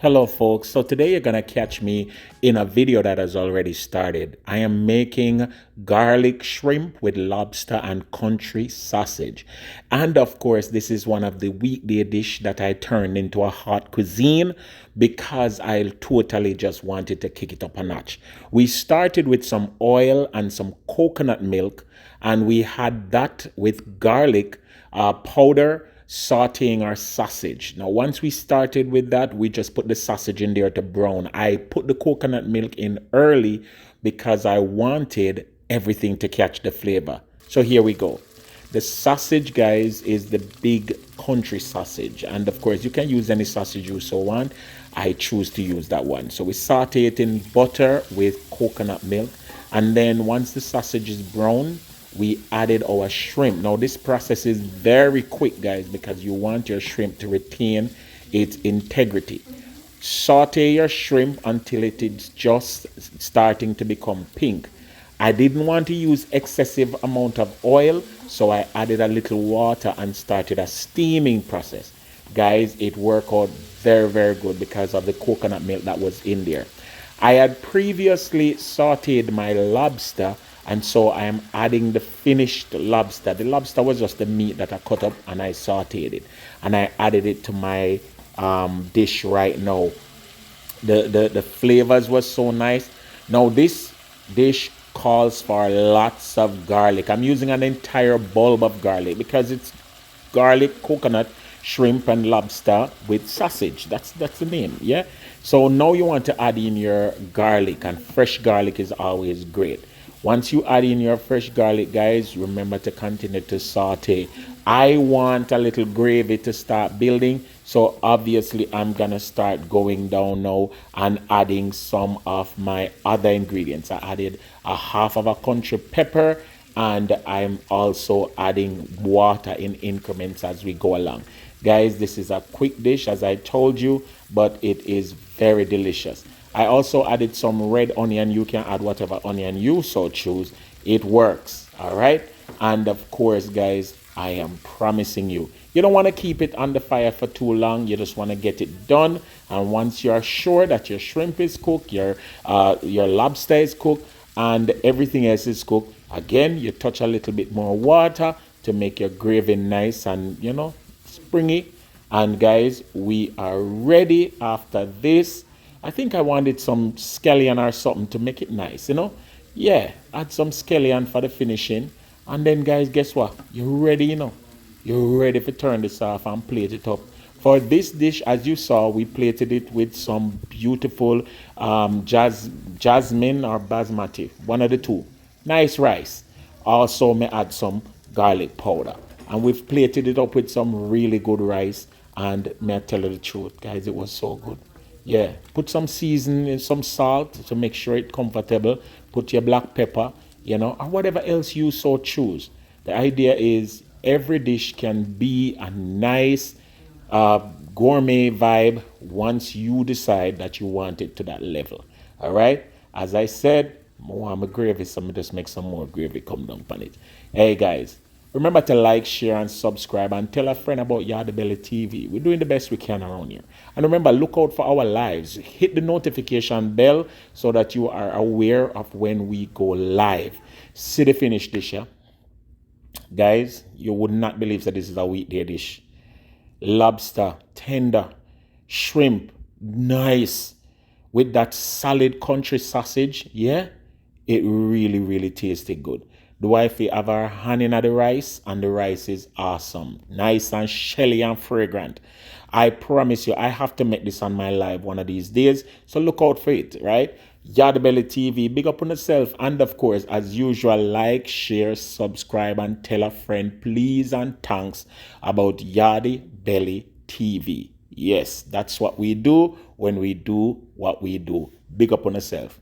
Hello folks, so today you're gonna catch me in a video that has already started. I am making garlic shrimp with lobster and country sausage. And of course, this is one of the weekday dish that I turned into a hot cuisine because I totally just wanted to kick it up a notch. We started with some oil and some coconut milk, and we had that with garlic powder sauteing our sausage. Now, once we started with that, we just put the sausage in there to brown. I put the coconut milk in early because I wanted everything to catch the flavor. So here we go. The sausage, guys, is the big country sausage. And of course, you can use any sausage you so want. I choose to use that one. So we saute it in butter with coconut milk. And then once the sausage is brown, we added our shrimp. Now this process is very quick, guys, because you want your shrimp to retain its integrity. Saute your shrimp until it is just starting to become pink. I didn't want to use excessive amount of oil, so I added a little water and started a steaming process. Guys, it worked out very good because of the coconut milk that was in there. I had previously sauteed my lobster, and so I am adding the finished lobster. The lobster was just the meat that I cut up and I sauteed it. And I added it to my dish right now. The flavors was so nice. Now this dish calls for lots of garlic. I'm using an entire bulb of garlic because it's garlic, coconut, shrimp, and lobster with sausage. That's the name, yeah? So now you want to add in your garlic, and fresh garlic is always great. Once you add in your fresh garlic, guys, remember to continue to saute. I want a little gravy to start building, so obviously I'm gonna start going down now and adding some of my other ingredients. I added a half of a country pepper, and I'm also adding water in increments as we go along. Guys, this is a quick dish, as I told you, but it is very delicious. I also added some red onion. You can add whatever onion you so choose. It works, all right? And of course, guys, I am promising you, you don't want to keep it on the fire for too long. You just want to get it done. And once you're sure that your shrimp is cooked, your lobster is cooked, and everything else is cooked, again, you touch a little bit more water to make your gravy nice and, you know, springy. And guys, we are ready after this. I think I wanted some scallion or something to make it nice, you know? Yeah, add some scallion for the finishing. And then, guys, guess what? You're ready, you know? You're ready to turn this off and plate it up. For this dish, as you saw, we plated it with some beautiful jasmine or basmati, one of the two. Nice rice. Also, may add some garlic powder. And we've plated it up with some really good rice. And may I tell you the truth, guys, it was so good. Yeah, put some seasoning, some salt to make sure it's comfortable. Put your black pepper, you know, or whatever else you so choose. The idea is every dish can be a nice gourmet vibe once you decide that you want it to that level. All right? As I said, I want my gravy, so I'm just make some more gravy come down on it. Hey, guys. Remember to like, share, and subscribe, and tell a friend about Yardie TV. We're doing the best we can around here. And remember, look out for our lives. Hit the notification bell so that you are aware of when we go live. See the finished dish, yeah? Guys, you would not believe that this is a weekday dish. Lobster, tender, shrimp, nice. With that solid country sausage, yeah? It really tasted good. The wifey have her hand in the rice, and the rice is awesome. Nice and shelly and fragrant. I promise you, I have to make this on my live one of these days. So look out for it, right? Yardie TV, big up on yourself. And of course, as usual, like, share, subscribe, and tell a friend, please and thanks, about Yardie TV. Yes, that's what we do when we do what we do. Big up on yourself.